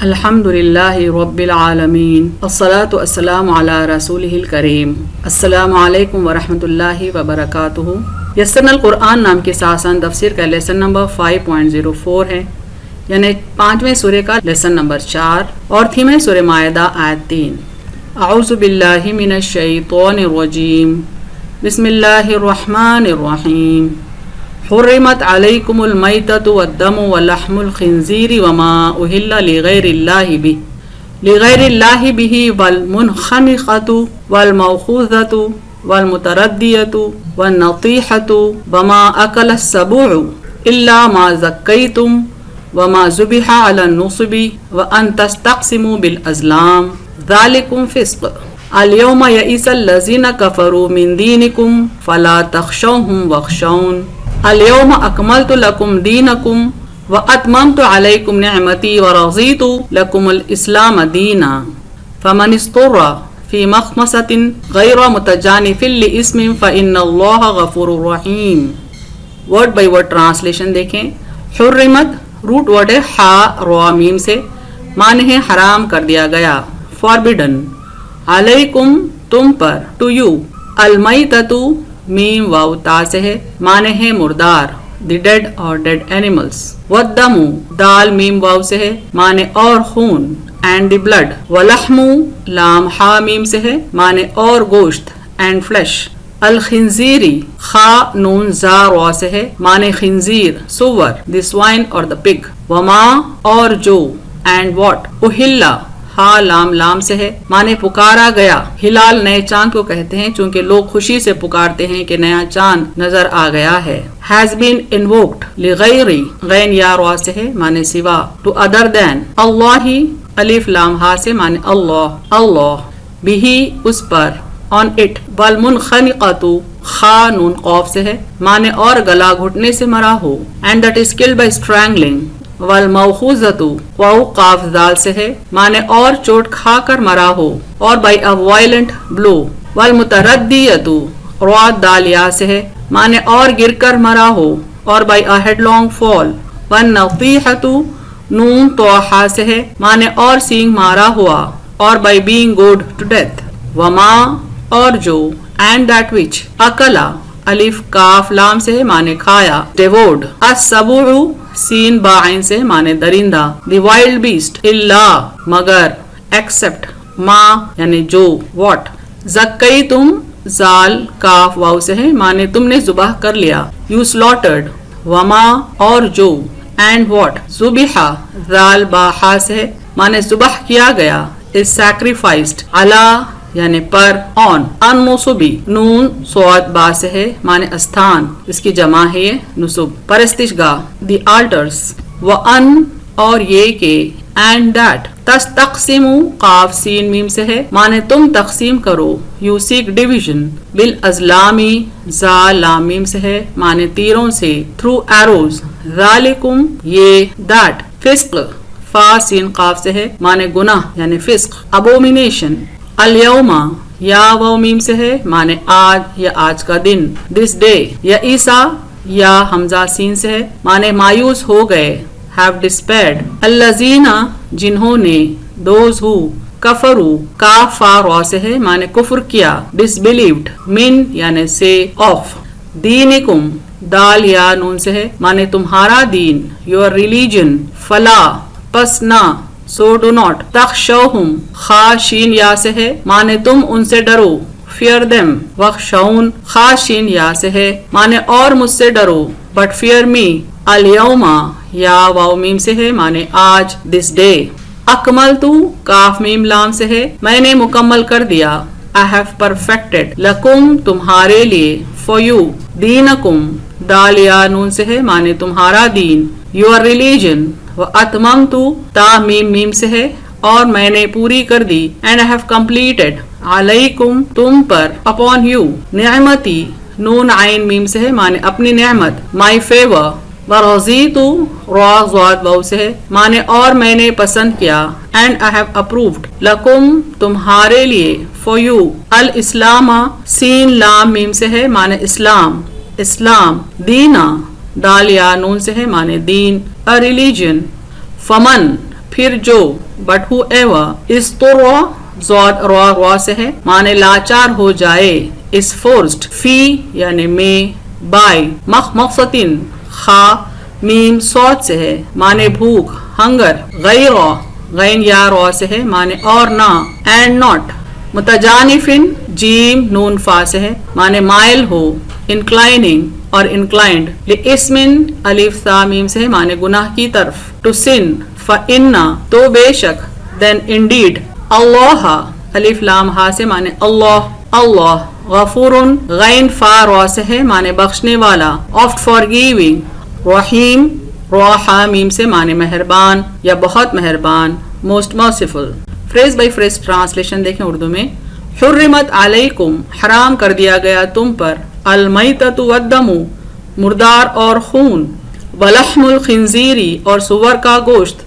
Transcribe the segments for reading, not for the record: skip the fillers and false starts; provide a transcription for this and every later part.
الحمدللہ رب العالمین الصلاۃ والسلام علی رسولہ الکریم السلام علیکم ورحمۃ اللہ وبرکاتہ۔ یسرنا القرآن نام کے ساسان تفسیر کا لیسن نمبر 5.04 ہے، یعنی 5ویں سورہ کا لیسن نمبر 4 اور تھیم ہے سورہ مائدہ آیت 3۔ اعوذ باللہ من الشیطان الرجیم، بسم اللہ الرحمن الرحیم۔ حرمت علیکم المیتۃ والدم ولحم الخنزیر وما اہل لغیر اللہ بہ والمنخنقۃ والموقوذۃ والمتردیۃ والنطیحۃ وما اکل السبع الا ما زکیتم وما ذبح علی النصب وان تستقسموا بالازلام ذلکم فسق۔ اليوم یئس الذین کفروا من دینکم فلا تخشوہم واخشون۔ اليوم اکملت لکم دینکم واتممت علیکم نعمتی ورضیت لکم الاسلام دینا فمن اضطر فی مخمصۃ غیر متجانف لاسم فإن اللہ غفور رحیم۔ ورڈ بائی ورڈ ٹرانسلیشن دیکھیں۔ حرمت روٹ ورڈ ہے ہا را میم سے، معنی ہے حرام کر دیا گیا، فاربیڈن۔ علیکم تم پر، ٹو یو۔ المیتۃ میم واو تا سے ہے، معنی ہے مردار، دی ڈیڈ اور ڈیڈ اینیملز۔ والدم دال میم واو سے ہے، معنی اور خون، اینڈ دی بلڈ۔ ولحم لام ہا میم سے ہے، معنی اور گوشت، اینڈ فلیش۔ الخنزیری خا نون زا را سے ہے، معنی خنزیر، سور، دی سوائن اور دا پگ۔ وما اور جو، اینڈ واٹ۔ اہلا ہا لام لام سے ہے، معنی پکارا گیا۔ ہلال نئے چاند کو کہتے ہیں چونکہ لوگ خوشی سے پکارتے ہیں کہ نیا چاند نظر آ گیا ہے۔ has been invoked لغیر غین یا را سے ہے، معنی سوا، to other than۔ اللہ الف لام ہا سے، معنی اللہ، اللہ۔ بھی اس پر، on it۔ والمنخنقۃ خا نون قوف سے ہے، معنی اور گلا گھٹنے سے مرا ہو، and that is killed by strangling۔ والموقوذۃ واو قاف زال سے ہے، معنی اور چوٹ کھا کر مرا ہو، اور بائی اے وائلنٹ بلو۔ والمتردیۃ را دال یا سے ہے، معنی اور گر کر مرا ہو، اور by a headlong fall. والنطیحۃ نون توحا سے ہے، معنی اور سینگ مارا ہوا، اور by being gored to death. وما اور جو، اینڈ دیٹ وچ، اکلا الف کاف لام سے ہے، معنی کھایا، ڈیوورڈ۔ السبع سین با عین سے، معنی درندہ، دی وائلڈ بیسٹ۔ الا مگر، ایکسپٹ، ما یعنی جو، واٹ۔ زکیتم زال کاف واو سے ہے، معنی تم نے ذبح کر لیا، یو سلاٹرڈ۔ وما اور جو، اینڈ واٹ۔ ذبح زال با ہا سے ہے، معنی ذبح کیا گیا، از سیکریفائسڈ۔ علی یعنی پر، آن۔ النصبی نون سواد با سے ہے، معنی استھان، اس کی جمع ہے یہ نصب، پرستش گاہ، دی آلٹرز۔ وان اور یہ کہ، اینڈ دیٹ۔ تستقسمو قاف سین میم سے ہے، معنی تم تقسیم کرو، یو سیک ڈویژن۔ بالازلامی زا لام میم سے ہے، معنی تیروں سے، تھرو ایروز۔ ذالکم یہ، دیٹ۔ فسق فا سین قاف سے ہے، معنی گناہ یعنی فسق، ابومینیشن۔ الیوم یا وہ میم سے ہے، معنی آج یا آج کا دن، دس ڈے۔ یا عیسیٰ یا حمزہ سین سے ہے، معنی مایوس ہو گئے، ہیو ڈسپیئرڈ۔ الذین جنہوں نے، دوز ہو، کفروا کاف فا را سے ہے، معنی کفر کیا، ڈس بلیوڈ۔ من یعنی سے، آف۔ دینکم دال یا نون سے ہے، معنی تمہارا دین، یور ریلیجن۔ فلا پس نہ، سو ڈو ناٹ۔ تخشوہم خا شین یا سے ہے، معنی تم ان سے ڈرو، فیئر دیم۔ واخشون خا شین یا سے ہے، معنی اور مجھ سے ڈرو، بٹ فیئر می۔ الیوم یا واو میم سے ہے، معنی آج، دس ڈے۔ اکملتو کاف میم لام سے ہے، میں نے مکمل کر دیا، I have perfected۔ لکم تمہارے لیے، for you۔ دینکم دال یا نون سے ہے، معنی تمہارا دین، your religion۔ وَأَتْمَمْتُ تا میم میم سے ہے، اور میں نے پوری کر دی، and I have completed۔ علیکم تم پر، upon you۔ نعمتی نون عین میم سے ہے، معنی اپنی نعمت، my favor۔ ورضیت را ضاد واو سے ہے، معنی اور میں نے پسند کیا، and I have approved۔ لکم تمہارے لیے، for you۔ الاسلام سین لام میم سے ہے، معنی اسلام، اسلام۔ دینا دال یا نون سے ہے، معنی دین، a religion۔ فمن پھر جو, but whoever اضطر زاد را سے ہے معنی لاچار ہو جائے, is forced فی یعنی میں, by مخمصتن خا میم صوت سے ہے معنی بھوک ہنگر, غیر غین یا را سے ہے معنی اور نہ, and not متجانفن جیم نون فا سے ہے معنی مائل ہو, inclining اور inclined, لاسمن الف تا میم سے ہے معنی گناہ کی طرف, to sin فإنّا تو بے شک, then indeed اللہ الف لام ہا سے معنی اللہ, اللہ غفور غین فا را سے ہے معنی بخشنے والا, oft forgiving, رحیم را ہا میم سے معنی مہربان یا بہت مہربان, most merciful. Phrase by phrase translation دیکھیں اردو میں. حرمت علیکم حرام کر دیا گیا تم پر, المیتۃ والدم مردار اور خون, ولحم الخنزیری اور سور کا گوشت,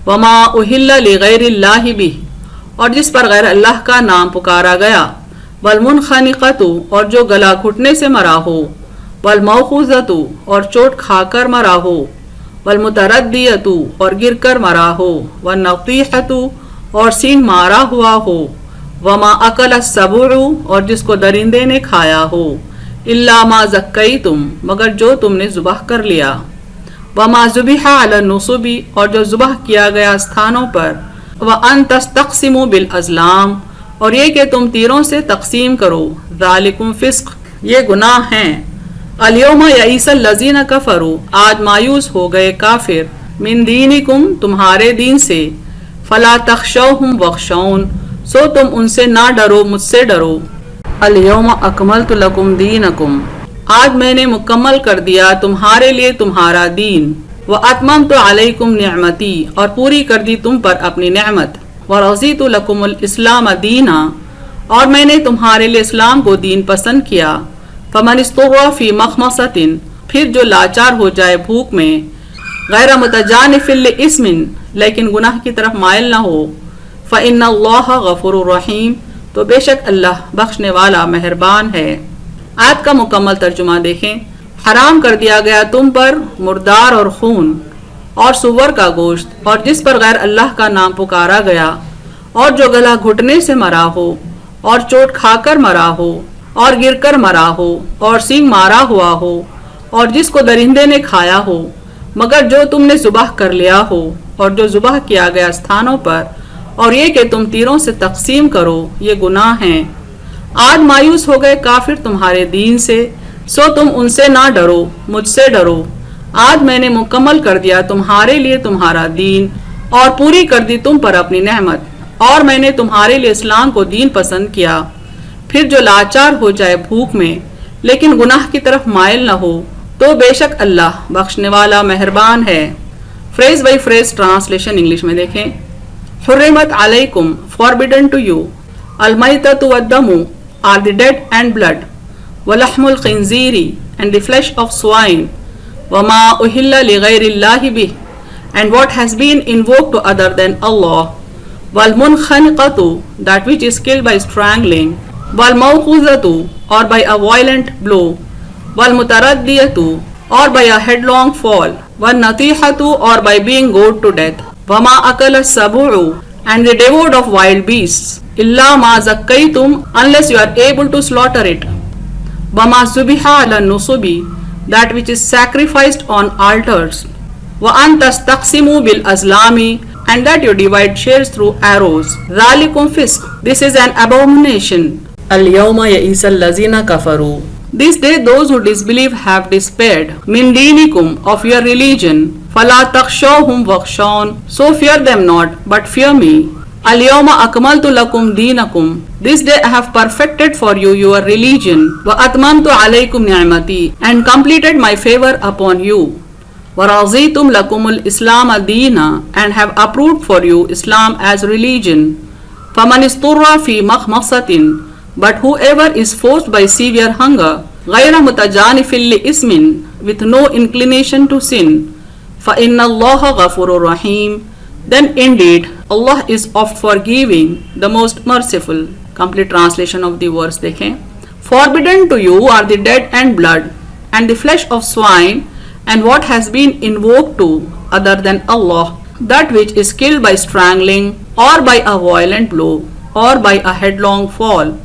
وما اہل لغیر اللہ بہ اور جس پر غیر اللہ کا نام پکارا گیا, والمنخنقۃ اور جو گلا گھٹنے سے مرا ہو, والموقوذۃ اور چوٹ کھا کر مرا ہو, والمتردیۃ اور گر کر مرا ہو, والنطیحۃ اور سینگ مارا ہوا ہو, وما اکل السبع اور جس کو درندے نے کھایا ہو, الا ما زکیتم مگر جو تم نے ذبح کر لیا, وما ذبح علی النصب اور جو ذبح کیا گیا استھانوں پر, وان تستقسموا بالازلام اور یہ کہ تم تیروں سے تقسیم کرو, ذالکم فسق یہ گناہ ہیں, الیوم یئس الذین کفروا آج مایوس ہو گئے کافر, من دینکم تمہارے دین سے, فلا تخشوہم واخشون سو تم ان سے نہ ڈرو مجھ سے ڈرو, الیوم اکملت لکم دینکم آج میں نے مکمل کر دیا تمہارے لیے تمہارا دین, واتممت علیکم نعمتی اور پوری کر دی تم پر اپنی نعمت, ورضیت لکم الاسلام دینا اور میں نے تمہارے لیے اسلام کو دین پسند کیا, فمن اضطر فی مخمصۃ پھر جو لاچار ہو جائے بھوک میں, غیر متجانف لاسم لیکن گناہ کی طرف مائل نہ ہو, فإن اللہ غفور الرحیم تو بے شک اللہ بخشنے والا مہربان ہے. آیت کا مکمل ترجمہ دیکھیں. حرام کر دیا گیا تم پر مردار اور خون اور سور کا گوشت اور جس پر غیر اللہ کا نام پکارا گیا, اور جو گلا گھٹنے سے مرا ہو اور چوٹ کھا کر مرا ہو اور گر کر مرا ہو اور سینگ مارا ہوا ہو اور جس کو درندے نے کھایا ہو, مگر جو تم نے ذبح کر لیا ہو اور جو ذبح کیا گیا استھانوں پر, اور یہ کہ تم تیروں سے تقسیم کرو یہ گناہ ہیں. آج مایوس ہو گئے کافر تمہارے دین سے, سو تم ان سے نہ ڈرو مجھ سے ڈرو, آج میں نے مکمل کر دیا تمہارے لیے تمہارا دین اور پوری کر دی تم پر اپنی نعمت, اور میں نے تمہارے لیے اسلام کو دین پسند کیا. پھر جو لاچار ہو جائے بھوک میں لیکن گناہ کی طرف مائل نہ ہو تو بے شک اللہ بخشنے والا مہربان ہے. Phrase by phrase translation English میں دیکھیں. حرمت علیکم forbidden to you, المیتۃ والدم are the dead and blood, ولحم الخنزیر and the flesh of swine, وما اہل لغیر اللہ بہ and what has been invoked to other than Allah, والمنخنقۃ that which is killed by strangling, والموقوذۃ or by a violent blow, والمتردیۃ or by a headlong fall, والنطیحۃ or by being gored to death, وما اکل السبع and the devoured of wild beasts, الا ما زکیتم unless you are able to slaughter it, وما ذبح علی النصب that which is sacrificed on altars, one تستقسموا بالازلام and that you divide shares through arrows, ذالکم فسق this is an abomination. اليوم یئس الذین کفروا this day those who disbelieve have despaired, min dinikum of your religion, فلا تخشوہم واخشون so fear them not but fear me. اليوم اکملت لکم دینکم this day I have perfected for you your religion, واتممت علیکم Nemati and completed my favor upon you, ورضیتم لکم الاسلام دینا and have approved for you Islam as religion. فمن اضطر فی مخمصۃ but whoever is forced by severe hunger, غیر متجانف لاسم with no inclination to sin, فإن اللہ غفور الرحیم then indeed Allah is oft forgiving, the most merciful. Complete translation of the verse دیکھیں. Forbidden to you are the dead and blood and the flesh of swine and what has been invoked to other than Allah, that which is killed by strangling or by a violent blow or by a headlong fall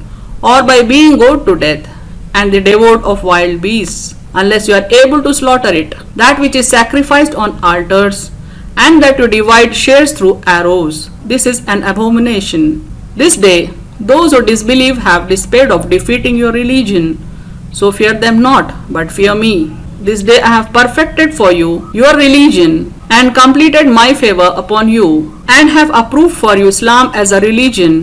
or by being gored to death, and the devoured of wild beasts, unless you are able to slaughter it, that which is sacrificed on altars, and that you divide shares through arrows. This is an abomination. This day those who disbelieve have despaired of defeating your religion. So fear them not, but fear me. This day I have perfected for you your religion, and completed my favor upon you, and have approved for you Islam as a religion.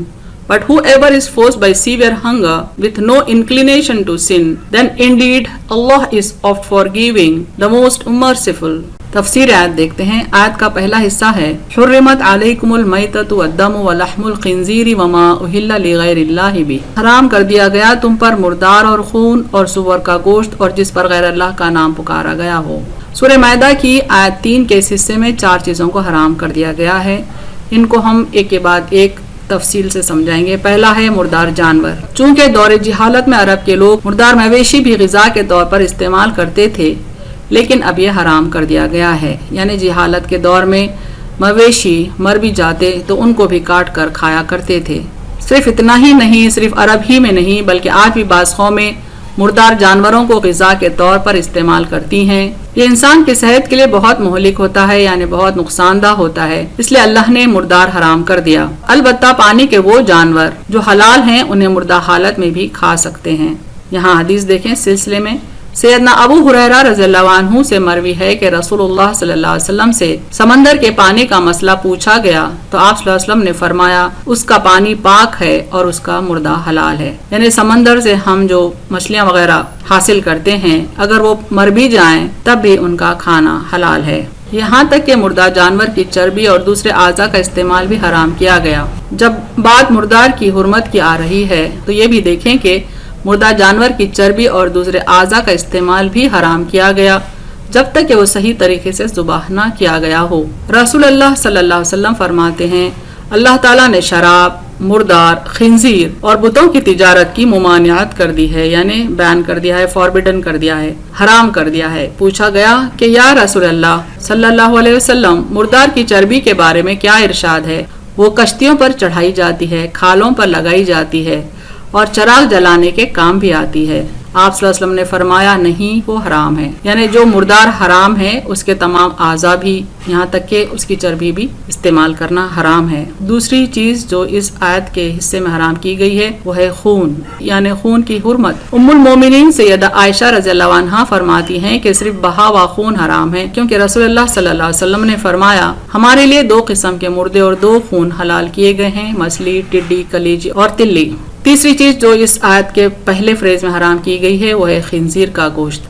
But whoever is forced by severe hunger with no inclination to sin, then indeed Allah is oft forgiving, the most merciful. تفسیر آیت دیکھتے ہیں. آیت کا پہلا حصہ ہے حرمت علیکم المیتۃ والدم ولحم الخنزیر وما اہل لغیر اللہ بہ. حرام کر دیا گیا تم پر مردار اور خون اور سور کا گوشت اور جس پر غیر اللہ کا نام پکارا گیا ہو. سورہ مائدہ کی آیت 3 کے اس حصے میں 4 چیزوں کو حرام کر دیا گیا ہے. ان کو ہم ایک کے بعد ایک تفصیل سے سمجھائیں گے. پہلا ہے مردار جانور. چونکہ دور جہالت میں عرب کے لوگ مردار مویشی بھی غذا کے طور پر استعمال کرتے تھے، لیکن اب یہ حرام کر دیا گیا ہے. یعنی جہالت کے دور میں مویشی مر بھی جاتے تو ان کو بھی کاٹ کر کھایا کرتے تھے. صرف اتنا ہی نہیں، صرف عرب ہی میں نہیں بلکہ آج بھی بعض قومیں مردار جانوروں کو غذا کے طور پر استعمال کرتی ہیں. یہ انسان کی صحت کے لیے بہت مہلک ہوتا ہے، یعنی بہت نقصان دہ ہوتا ہے، اس لیے اللہ نے مردار حرام کر دیا. البتہ پانی کے وہ جانور جو حلال ہیں انہیں مردہ حالت میں بھی کھا سکتے ہیں. یہاں حدیث دیکھیں. سلسلے میں سیدنا ابو ہریرہ رضی اللہ عنہ سے مروی ہے کہ رسول اللہ صلی اللہ علیہ وسلم سے سمندر کے پانی کا مسئلہ پوچھا گیا تو آپ صلی اللہ علیہ وسلم نے فرمایا اس کا پانی پاک ہے اور اس کا مردہ حلال ہے. یعنی سمندر سے ہم جو مچھلیاں وغیرہ حاصل کرتے ہیں اگر وہ مر بھی جائیں تب بھی ان کا کھانا حلال ہے. یہاں تک کہ مردہ جانور کی چربی اور دوسرے اعضاء کا استعمال بھی حرام کیا گیا. جب بات مردار کی حرمت کی آ رہی ہے تو یہ بھی دیکھیں کہ مردہ جانور کی چربی اور دوسرے اعضاء کا استعمال بھی حرام کیا گیا جب تک کہ وہ صحیح طریقے سے ذبح نہ کیا گیا ہو. رسول اللہ صلی اللہ علیہ وسلم فرماتے ہیں اللہ تعالیٰ نے شراب، مردار، خنزیر اور بتوں کی تجارت کی ممانعت کر دی ہے، یعنی بیان کر دیا ہے، فاربیڈن کر دیا ہے، حرام کر دیا ہے. پوچھا گیا کہ یا رسول اللہ صلی اللہ علیہ وسلم مردار کی چربی کے بارے میں کیا ارشاد ہے؟ وہ کشتیوں پر چڑھائی جاتی ہے، کھالوں پر لگائی جاتی ہے اور چراغ جلانے کے کام بھی آتی ہے. آپ صلی اللہ علیہ وسلم نے فرمایا نہیں، وہ حرام ہے. یعنی جو مردار حرام ہے اس کے تمام اعضاء بھی، یہاں تک کہ اس کی چربی بھی استعمال کرنا حرام ہے. دوسری چیز جو اس آیت کے حصے میں حرام کی گئی ہے وہ ہے خون، یعنی خون کی حرمت. ام المومنین سیدہ عائشہ رضی اللہ عنہا فرماتی ہیں کہ صرف بہا ہوا خون حرام ہے، کیونکہ رسول اللہ صلی اللہ علیہ وسلم نے فرمایا ہمارے لیے 2 قسم کے مردے اور 2 خون حلال کیے گئے ہیں، مچھلی، ٹڈی، کلیجی اور تلی. تیسری چیز جو اس آیت کے پہلے فریز میں حرام کی گئی ہے وہ ہے خنزیر کا گوشت.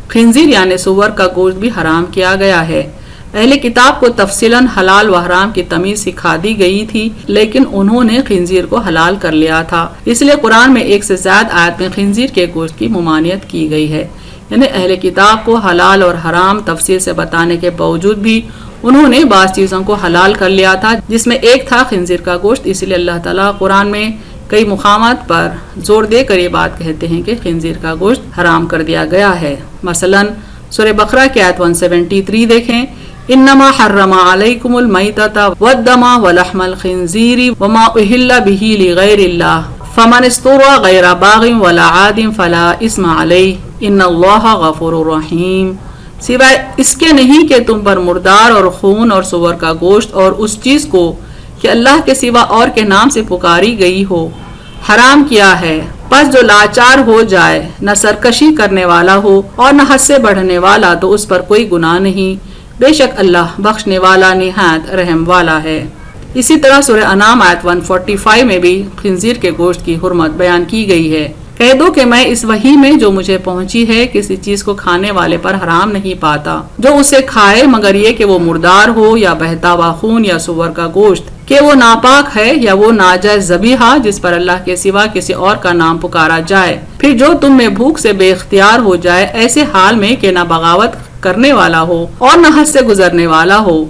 خنزیر یعنی سور کا گوشت بھی حرام کیا گیا ہے. اہل کتاب کو تفصیلاً حلال و حرام کی تمیز سکھا دی گئی تھی، لیکن انہوں نے خنزیر کو حلال کر لیا تھا. اس لیے قرآن میں 1 سے زائد آیت میں خنزیر کے گوشت کی ممانعت کی گئی ہے. یعنی اہل کتاب کو حلال اور حرام تفصیل سے بتانے کے باوجود بھی انہوں نے بعض چیزوں کو حلال کر لیا تھا، جس میں ایک تھا خنزیر کا گوشت. اس لیے اللہ تعالیٰ قرآن میں کئی مقامات پر زور دے کر یہ بات کہتے ہیں کہ خنزیر کا گوشت حرام کر دیا گیا ہے. مثلا سورہ بقرہ کی آیت 173 دیکھیں. انما حرم علیکم المیتۃ والدم ولحم الخنزیر وما اہل بہ لغیر اللہ فمن اضطر غیر باغ ولا عاد فلا اثم علیہ ان اللہ غفور رحیم. سوائے اس کے نہیں کہ تم پر مردار اور خون اور سور کا گوشت اور اس چیز کو کہ اللہ کے سوا اور کے نام سے پکاری گئی ہو حرام کیا ہے. پس جو لاچار ہو جائے، نہ سرکشی کرنے والا ہو اور نہ حد سے بڑھنے والا، تو اس پر کوئی گناہ نہیں. بے شک اللہ بخشنے والا نہایت رحم والا ہے. اسی طرح سورہ انعام آیت 145 میں بھی خنزیر کے گوشت کی حرمت بیان کی گئی ہے. کہہ دو کہ میں اس وحی میں جو مجھے پہنچی ہے کسی چیز کو کھانے والے پر حرام نہیں پاتا جو اسے کھائے، مگر یہ کہ وہ مردار ہو یا بہتا ہوا خون یا سور کا گوشت، کہ وہ ناپاک ہے یا وہ ناجائز ذبیحہ جس پر اللہ کے سوا کسی اور کا نام پکارا جائے. پھر جو تم میں بھوک سے بے اختیار ہو جائے، ایسے حال میں کہ نہ بغاوت کرنے والا ہو اور نہ حد سے گزرنے والا ہو،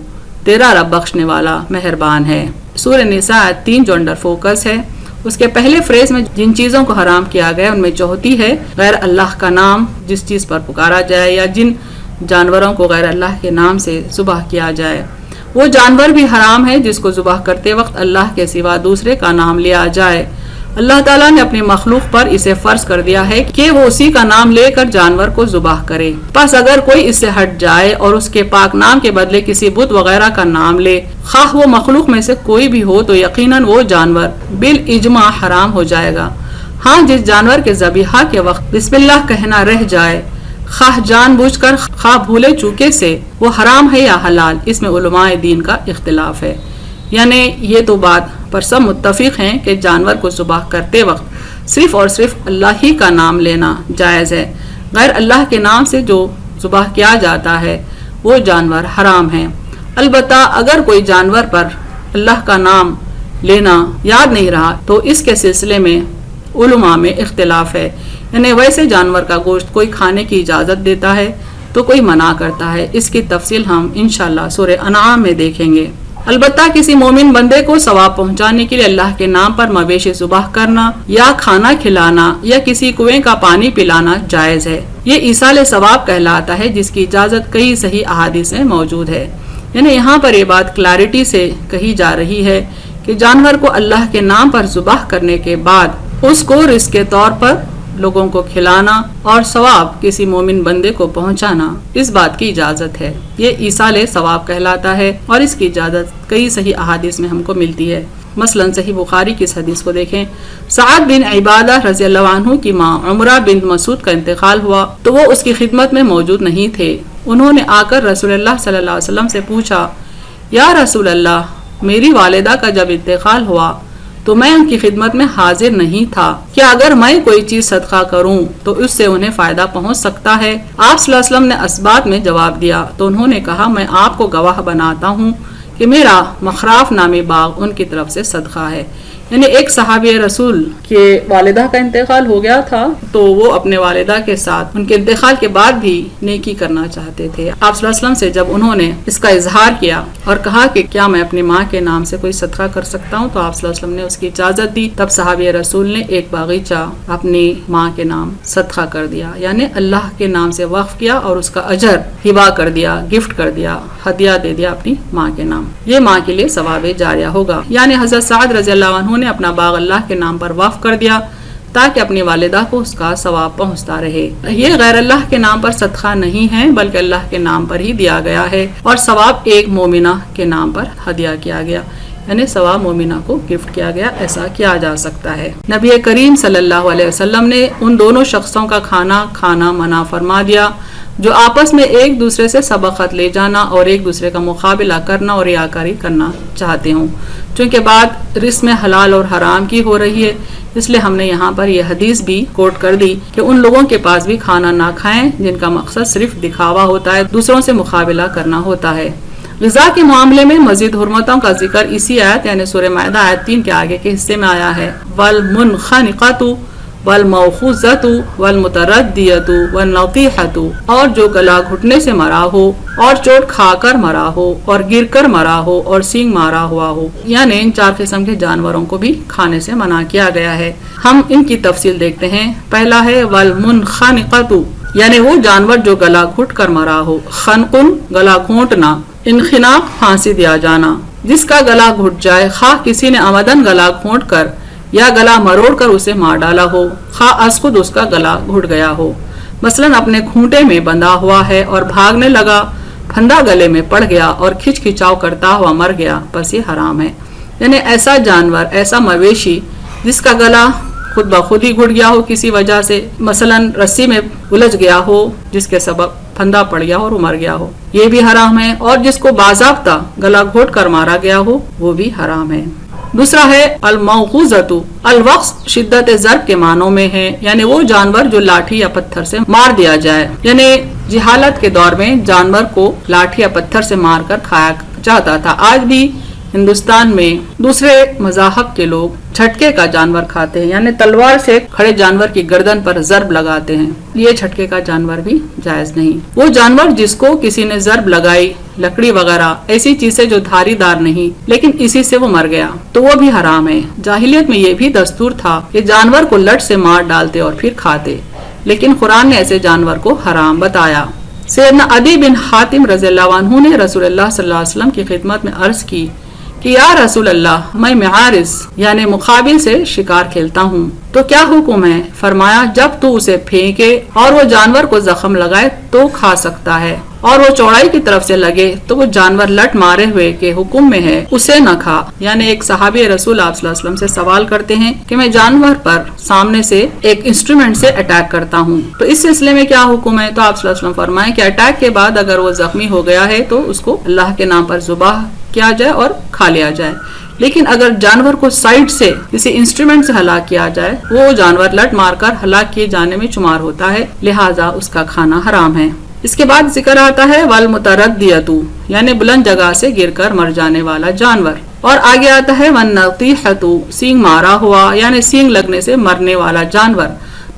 تیرا رب بخشنے والا مہربان ہے. سورہ نساء 3 جو انڈر فوکس ہے، اس کے پہلے فریز میں جن چیزوں کو حرام کیا گیا ان میں چوتھی ہے غیر اللہ کا نام جس چیز پر پکارا جائے یا جن جانوروں کو غیر اللہ کے نام سے ذبح کیا جائے. وہ جانور بھی حرام ہے جس کو ذبح کرتے وقت اللہ کے سوا دوسرے کا نام لیا جائے۔ اللہ تعالیٰ نے اپنی مخلوق پر اسے فرض کر دیا ہے کہ وہ اسی کا نام لے کر جانور کو ذبح کرے۔ پس اگر کوئی اس سے ہٹ جائے اور اس کے پاک نام کے بدلے کسی بت وغیرہ کا نام لے، خواہ وہ مخلوق میں سے کوئی بھی ہو، تو یقیناً وہ جانور بالاجماع حرام ہو جائے گا۔ ہاں، جس جانور کے ذبیحہ کے وقت بسم اللہ کہنا رہ جائے، خواہ جان بوجھ کر خواہ بھولے چوکے سے، وہ حرام ہے یا حلال، اس میں علماء دین کا اختلاف ہے۔ یعنی یہ تو بات پر سب متفق ہیں کہ جانور کو ذبح کرتے وقت صرف اور صرف اللہ ہی کا نام لینا جائز ہے۔ غیر اللہ کے نام سے جو ذبح کیا جاتا ہے وہ جانور حرام ہیں۔ البتہ اگر کوئی جانور پر اللہ کا نام لینا یاد نہیں رہا تو اس کے سلسلے میں علماء میں اختلاف ہے۔ یعنی ویسے جانور کا گوشت کوئی کھانے کی اجازت دیتا ہے تو کوئی منع کرتا ہے۔ اس کی تفصیل ہم انشاءاللہ سورہ انعام میں دیکھیں گے۔ البتہ کسی مومن بندے کو ثواب پہنچانے کے لیے اللہ کے نام پر مویشی ذبح کرنا یا کھانا کھلانا یا کسی کنویں کا پانی پلانا جائز ہے۔ یہ ایصال ثواب کہلاتا ہے، جس کی اجازت کئی صحیح احادیث میں موجود ہے۔ یعنی یہاں پر یہ بات کلیئرٹی سے کہی جا رہی ہے کہ جانور کو اللہ کے نام پر ذبح کرنے کے بعد اس کو رزق کے طور پر لوگوں کو کھلانا اور ثواب کسی مومن بندے کو پہنچانا، اس بات کی اجازت ہے۔ یہ ایصال ثواب کہلاتا ہے اور اس کی اجازت کئی صحیح احادیث میں ہم کو ملتی ہے۔ مثلا صحیح بخاری کی اس حدیث کو دیکھیں، سعد بن عبادہ رضی اللہ عنہ کی ماں عمرہ بنت مسعود کا انتقال ہوا تو وہ اس کی خدمت میں موجود نہیں تھے۔ انہوں نے آ کر رسول اللہ صلی اللہ علیہ وسلم سے پوچھا، یا رسول اللہ، میری والدہ کا جب انتقال ہوا تو میں ان کی خدمت میں حاضر نہیں تھا، کیا اگر میں کوئی چیز صدقہ کروں تو اس سے انہیں فائدہ پہنچ سکتا ہے؟ آپ صلی اللہ علیہ وسلم نے اسبات میں جواب دیا تو انہوں نے کہا، میں آپ کو گواہ بناتا ہوں کہ میرا مخراف نامی باغ ان کی طرف سے صدقہ ہے۔ یعنی ایک صحابی رسول کے والدہ کا انتقال ہو گیا تھا تو وہ اپنے والدہ کے ساتھ ان کے انتقال کے بعد بھی نیکی کرنا چاہتے تھے۔ آپ صلی اللہ علیہ وسلم سے جب انہوں نے اس کا اظہار کیا اور کہا کہ کیا میں اپنی ماں کے نام سے کوئی صدقہ کر سکتا ہوں، تو آپ صلی اللہ علیہ وسلم نے اس کی اجازت دی۔ تب صحابی رسول نے ایک باغیچہ اپنی ماں کے نام صدقہ کر دیا، یعنی اللہ کے نام سے وقف کیا اور اس کا اجر ہبہ کر دیا، گفٹ کر دیا، ہدیہ دے دیا اپنی ماں کے نام۔ یہ ماں کے لیے ثواب جاریہ ہوگا۔ یعنی حضرت سعد رضی اللہ عنہ نے اپنا باغ اللہ کے نام پر وقف کر دیا تاکہ اپنی والدہ کو اس کا ثواب پہنچتا رہے۔ یہ غیر اللہ کے نام پر صدقہ نہیں ہے بلکہ اللہ کے نام پر ہی دیا گیا ہے، اور ثواب ایک مومنہ کے نام پر ہدیہ کیا گیا، یعنی ثواب مومنہ کو گفٹ کیا گیا۔ ایسا کیا جا سکتا ہے۔ نبی کریم صلی اللہ علیہ وسلم نے ان دونوں شخصوں کا کھانا منع فرما دیا جو آپس میں ایک دوسرے سے سبقت لے جانا اور ایک دوسرے کا مقابلہ کرنا اور ریاکاری کرنا چاہتے ہوں۔ چونکہ بات رزق میں حلال اور حرام کی ہو رہی ہے، اس لیے ہم نے یہاں پر یہ حدیث بھی کوٹ کر دی کہ ان لوگوں کے پاس بھی کھانا نہ کھائیں جن کا مقصد صرف دکھاوا ہوتا ہے، دوسروں سے مقابلہ کرنا ہوتا ہے۔ غذا کے معاملے میں مزید حرمتوں کا ذکر اسی آیت یعنی سورہ مائدہ آیت 3 کے آگے کے حصے میں آیا ہے۔ وَالْمُنْخَنِقَةُ وَالْمَوْخُوذَةُ وَالْمُتَرَدِّيَةُ وَالنَّطِيحَةُ، اور جو گلا گھٹنے سے مرا ہو اور چوٹ کھا کر مرا ہو اور گر کر مرا ہو اور سینگ مارا ہوا ہو، یعنی ان 4 قسم کے جانوروں کو بھی کھانے سے منع کیا گیا ہے۔ ہم ان کی تفصیل دیکھتے ہیں۔ پہلا ہے وَالْمُنْخَنِقَةُ، یعنی وہ جانور جو گلا گھٹ کر مرا ہو۔ خنقن گلا گھونٹنا، انخناق پھانسی دیا جانا، جس کا گلا گھٹ جائے، خواہ کسی نے عمدن گلا گھونٹ کر یا گلا مروڑ کر اسے مار ڈالا ہو، خواہ از خود اس کا گلا گھٹ گیا ہو۔ مثلاً اپنے کھونٹے میں بندھا ہوا ہے اور بھاگنے لگا، پھندا گلے میں پڑ گیا اور کھچ کھچاؤ کرتا ہوا مر گیا، بس یہ حرام ہے۔ یعنی ایسا جانور، ایسا مویشی جس کا گلا خود بخود ہی گھٹ گیا ہو کسی وجہ سے، مثلاً رسی میں الجھ گیا ہو جس کے سبب پھندا پڑ گیا ہو اور مر گیا ہو، یہ بھی حرام ہے۔ اور جس کو باضابطہ گلا گھوٹ کر مارا گیا ہو وہ بھی حرام ہے۔ دوسرا ہے الموخوذۃ، الوقص شدت ضرب کے معنوں میں ہے، یعنی وہ جانور جو لاٹھی یا پتھر سے مار دیا جائے۔ یعنی جہالت کے دور میں جانور کو لاٹھی یا پتھر سے مار کر کھایا جاتا تھا۔ آج بھی ہندوستان میں دوسرے مذاہب کے لوگ جھٹکے کا جانور کھاتے ہیں، یعنی تلوار سے کھڑے جانور کی گردن پر ضرب لگاتے ہیں۔ یہ جھٹکے کا جانور بھی جائز نہیں۔ وہ جانور جس کو کسی نے ضرب لگائی، لکڑی وغیرہ ایسی چیزیں جو دھاری دار نہیں لیکن اسی سے وہ مر گیا تو وہ بھی حرام ہے۔ جاہلیت میں یہ بھی دستور تھا کہ جانور کو لٹ سے مار ڈالتے اور پھر کھاتے، لیکن قرآن نے ایسے جانور کو حرام بتایا۔ سیدنا عدی بن حاتم رضی اللہ عنہ نے رسول اللہ صلی اللہ علیہ وسلم کی خدمت میں عرض کی کہ یا رسول اللہ، میں معارض یعنی مقابل سے شکار کھیلتا ہوں، تو کیا حکم ہے؟ فرمایا جب تو اسے پھینکے اور وہ جانور کو زخم لگائے تو کھا سکتا ہے، اور وہ چوڑائی کی طرف سے لگے تو وہ جانور لٹ مارے ہوئے کے حکم میں ہے، اسے نہ کھا۔ یعنی ایک صحابی رسول آپ صلی اللہ علیہ وسلم سے سوال کرتے ہیں کہ میں جانور پر سامنے سے ایک انسٹرومنٹ سے اٹیک کرتا ہوں، تو اس سلسلے میں کیا حکم ہے؟ تو آپ صلی اللہ علیہ وسلم فرمائیں کہ اٹیک کے بعد اگر وہ زخمی ہو گیا ہے تو اس کو اللہ کے نام پر ذبح کیا جائے اور کھا لیا جائے، لیکن اگر جانور کو سائڈ سے کسی انسٹرومنٹ سے ہلاک کیا جائے، وہ جانور لٹ مار کر ہلاک کیے جانے میں شمار ہوتا ہے، لہٰذا اس کا کھانا حرام ہے۔ اس کے بعد ذکر آتا ہے والمتردیۃ، یعنی بلند جگہ سے گر کر مر جانے والا جانور، اور آگے آتا ہے والنطیحۃ، سینگ مارا ہوا یعنی سینگ لگنے سے مرنے والا جانور،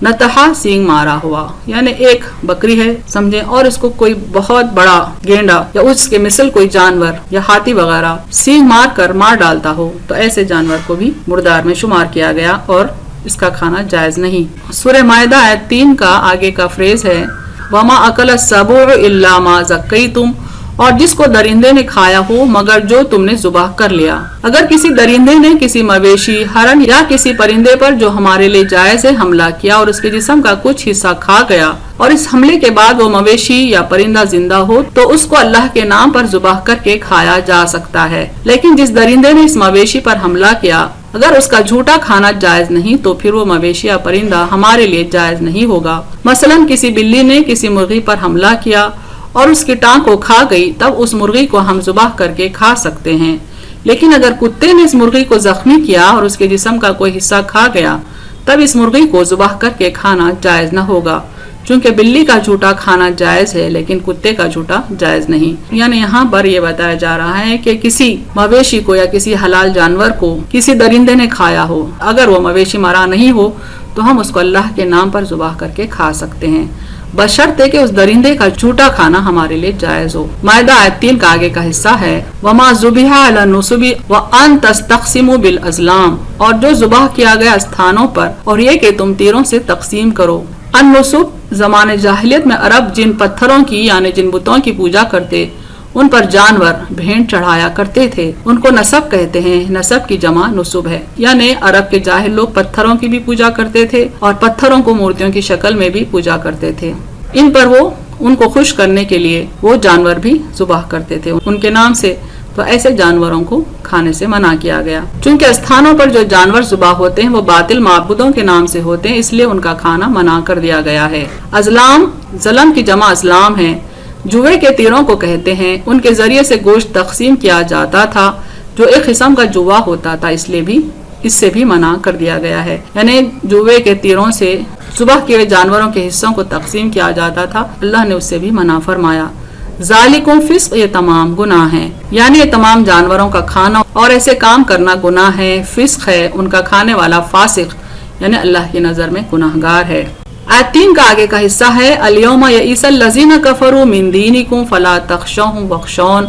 نتحا سینگ مارا ہوا یعنی ایک بکری ہے سمجھیں، اور اس کو کوئی بہت بڑا گینڈا یا اس کے مثل کوئی جانور یا ہاتھی وغیرہ سینگ مار کر مار ڈالتا ہو تو ایسے جانور کو بھی مردار میں شمار کیا گیا اور اس کا کھانا جائز نہیں۔ سورہ مائدہ آیت 3 کا آگے کا فریز ہے وما اکل السبع الا ما زکیتم، اور جس کو درندے نے کھایا ہو مگر جو تم نے ذبح کر لیا۔ اگر کسی درندے نے کسی مویشی، ہرن یا کسی پرندے پر جو ہمارے لیے جائز ہے حملہ کیا اور اس کے جسم کا کچھ حصہ کھا گیا، اور اس حملے کے بعد وہ مویشی یا پرندہ زندہ ہو تو اس کو اللہ کے نام پر ذبح کر کے کھایا جا سکتا ہے، لیکن جس درندے نے اس مویشی پر حملہ کیا اگر اس کا جھوٹا کھانا جائز نہیں تو پھر وہ مویشی یا پرندہ ہمارے لیے جائز نہیں ہوگا۔ مثلا کسی بلی نے کسی مرغی پر حملہ کیا اور اس کی ٹانگ کو کھا گئی، تب اس مرغی کو ہم ذبح کر کے کھا سکتے ہیں، لیکن اگر کتے نے اس مرغی کو زخمی کیا اور اس کے جسم کا کوئی حصہ کھا گیا تب اس مرغی کو ذبح کر کے کھانا جائز نہ ہوگا، چونکہ بلی کا جھوٹا کھانا جائز ہے لیکن کتے کا جھوٹا جائز نہیں۔ یعنی یہاں پر یہ بتایا جا رہا ہے کہ کسی مویشی کو یا کسی حلال جانور کو کسی درندے نے کھایا ہو، اگر وہ مویشی مرا نہیں ہو تو ہم اس کو اللہ کے نام پر ذبح کر کے کھا سکتے ہیں، بشرطے کہ اس درندے کا جھوٹا کھانا ہمارے لیے جائز ہو۔ مائدہ آیت 3 کا آگے کا حصہ ہے وما ذبح علی النصب وان تستقسموا بالازلام، اور جو ذبح کیا گیا استھانوں پر اور یہ کہ تم تیروں سے تقسیم کرو۔ النصب زمانے جاہلیت میں عرب جن پتھروں کی یعنی جن بتوں کی پوجا کرتے ان پر جانور بھینٹ چڑھایا کرتے تھے، ان کو نصب کہتے ہیں، نصب کی جمع نصب ہے، یعنی عرب کے جاہل لوگ پتھروں کی بھی پوجا کرتے تھے اور پتھروں کو مورتیوں کی شکل میں بھی پوجا کرتے تھے، ان پر وہ ان کو خوش کرنے کے لیے وہ جانور بھی ذبح کرتے تھے ان کے نام سے، تو ایسے جانوروں کو کھانے سے منع کیا گیا۔ چونکہ استھانوں پر جو جانور ذبح ہوتے ہیں وہ باطل معبودوں کے نام سے ہوتے ہیں، اس لیے ان کا کھانا منع کر دیا گیا ہے۔ ازلام ظلم کی جمع ازلام ہے، جوئے کے تیروں کو کہتے ہیں، ان کے ذریعے سے گوشت تقسیم کیا جاتا تھا جو ایک قسم کا جوا ہوتا تھا، اس لیے بھی اس سے بھی منع کر دیا گیا ہے، یعنی جوئے کے تیروں سے ذبح کیے جانوروں کے حصوں کو تقسیم کیا جاتا تھا، اللہ نے اس سے بھی منع فرمایا۔ ذالکم فسق، یہ تمام گناہ ہیں، یعنی یہ تمام جانوروں کا کھانا اور ایسے کام کرنا گناہ ہے، فسق ہے، ان کا کھانے والا فاسق یعنی اللہ کی نظر میں گناہگار ہے۔ آیت 3 کا آگے کا حصہ ہے الیوم یئس الذین کفروا من دینکم فلا تخشوہم واخشون،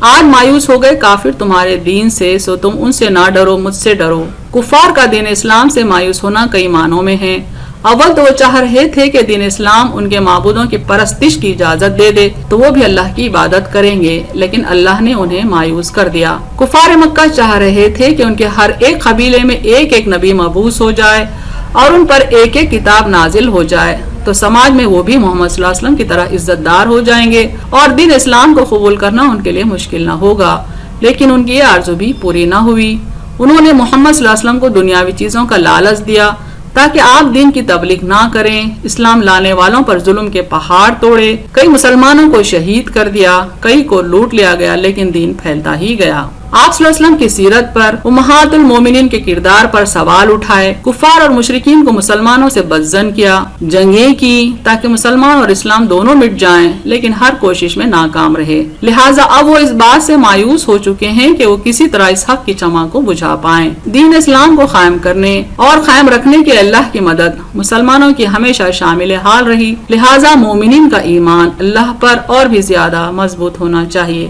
آج مایوس ہو گئے کافر تمہارے دین سے سو تم ان سے نہ ڈرو، مجھ سے ڈرو۔ کفار کا دین اسلام سے مایوس ہونا کئی معنوں میں ہے۔ اول تو وہ چاہ رہے تھے کہ دین اسلام ان کے معبودوں کی پرستش کی اجازت دے دے تو وہ بھی اللہ کی عبادت کریں گے، لیکن اللہ نے انہیں مایوس کر دیا۔ کفار مکہ چاہ رہے تھے کہ ان کے ہر ایک قبیلے میں ایک ایک نبی مبعوث ہو جائے اور ان پر ایک ایک کتاب نازل ہو جائے تو سماج میں وہ بھی محمد صلی اللہ علیہ وسلم کی طرح عزت دار ہو جائیں گے اور دین اسلام کو قبول کرنا ان کے لیے مشکل نہ ہوگا، لیکن ان کی یہ آرزو بھی پوری نہ ہوئی۔ انہوں نے محمد صلی اللہ علیہ وسلم کو دنیاوی چیزوں کا لالچ دیا تاکہ آپ دین کی تبلیغ نہ کریں، اسلام لانے والوں پر ظلم کے پہاڑ توڑے، کئی مسلمانوں کو شہید کر دیا، کئی کو لوٹ لیا گیا، لیکن دین پھیلتا ہی گیا۔ آپ صلی اللہ علیہ وسلم کی سیرت پر، امہات المومنین کے کردار پر سوال اٹھائے، کفار اور مشرکین کو مسلمانوں سے بدظن کیا، جنگیں کی تاکہ مسلمان اور اسلام دونوں مٹ جائیں، لیکن ہر کوشش میں ناکام رہے، لہٰذا اب وہ اس بات سے مایوس ہو چکے ہیں کہ وہ کسی طرح اس حق کی چمک کو بجھا پائیں۔ دین اسلام کو قائم کرنے اور قائم رکھنے کے اللہ کی مدد مسلمانوں کی ہمیشہ شامل حال رہی، لہٰذا مومنین کا ایمان اللہ پر اور بھی زیادہ مضبوط ہونا چاہیے۔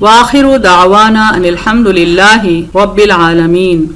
وآخر دعوانا ان الحمد للہ رب العالمین.